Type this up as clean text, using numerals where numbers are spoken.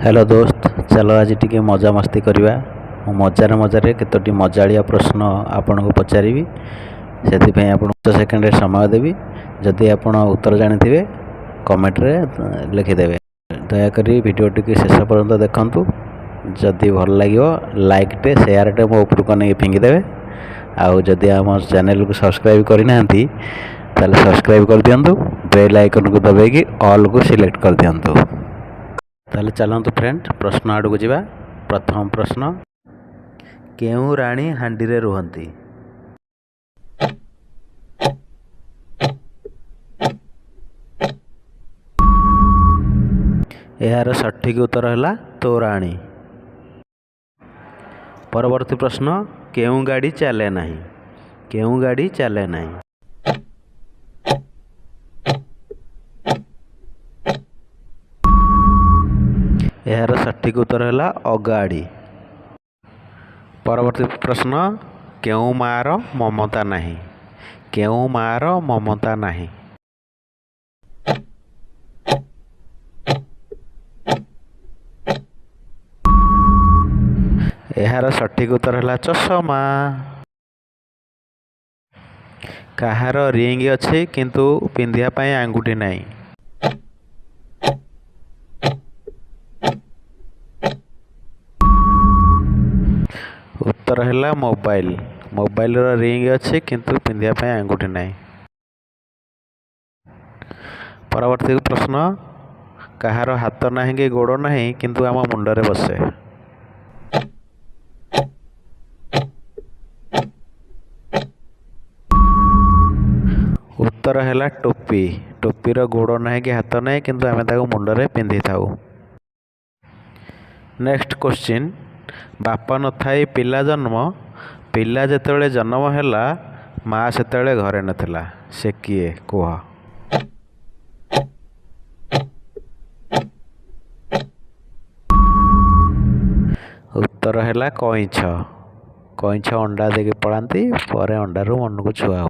Hello दोस्त, चलो आज टिके मजा मस्ती करवा। मजार मजारे केतोटी मजालिया प्रश्न आपन को पचारि से आप सेकेंड समय देवी। जदि आप उत्तर जानी थे कमेंट रे लिखिदेवे। दयाक वीडियो टी शेष पर्यंत देखु। जदि भल लगे लाइक टे शेयर टे मो उपरको नहीं फिंगिदेवे। आउ जदि आम चैनल को सब्सक्राइब करना ताले सब्सक्राइब कर दियंतु। बेल आइकन को दबाई ऑल को सिलेक्ट कर दियंतु। ताले चलतु फ्रेंड प्रश्न आड़ को जावा। प्रथम प्रश्न, केउ राणी हांडी रे रुहंती? यार सठिक उत्तर है तोराणी। परवर्ती प्रश्न, केउ गाड़ी चले नहीं? केउ गाड़ी चले नहीं? यार सठिक उत्तर है अगाड़ी। परवर्ती प्रश्न, केउ मार ममता नहीं? केउ मार ममता नहीं? यार सठिक उत्तर है चषमा। कहार रिंग अच्छे किंतु पिंधिया पाई आंगुठी नहीं? उत्तर है मोबाइल। मोबाइल रो रिंग अच्छे किंतु पिंधिया पाई आंगुठी नहीं। परवर्ती प्रश्न, कहार हाथ नहीं कि गोड़ नहीं किंतु आम मुंडरे बसे? उत्तर है टोपी। टोपीर गोड़ नहीं कि हाथ नहीं किंतु आम मुंडरे पिंधि थाउ। नेक्स्ट क्वेश्चन, बापा न थाई पिला जन्म, पिला जेतेबेले जन्म हैला माँ सेतेबेले घरे नथिला, से किए कुह? उत्तर है कईछ। कईछ अंडा देके पड़ाती पर अंडारू मन को छुआ।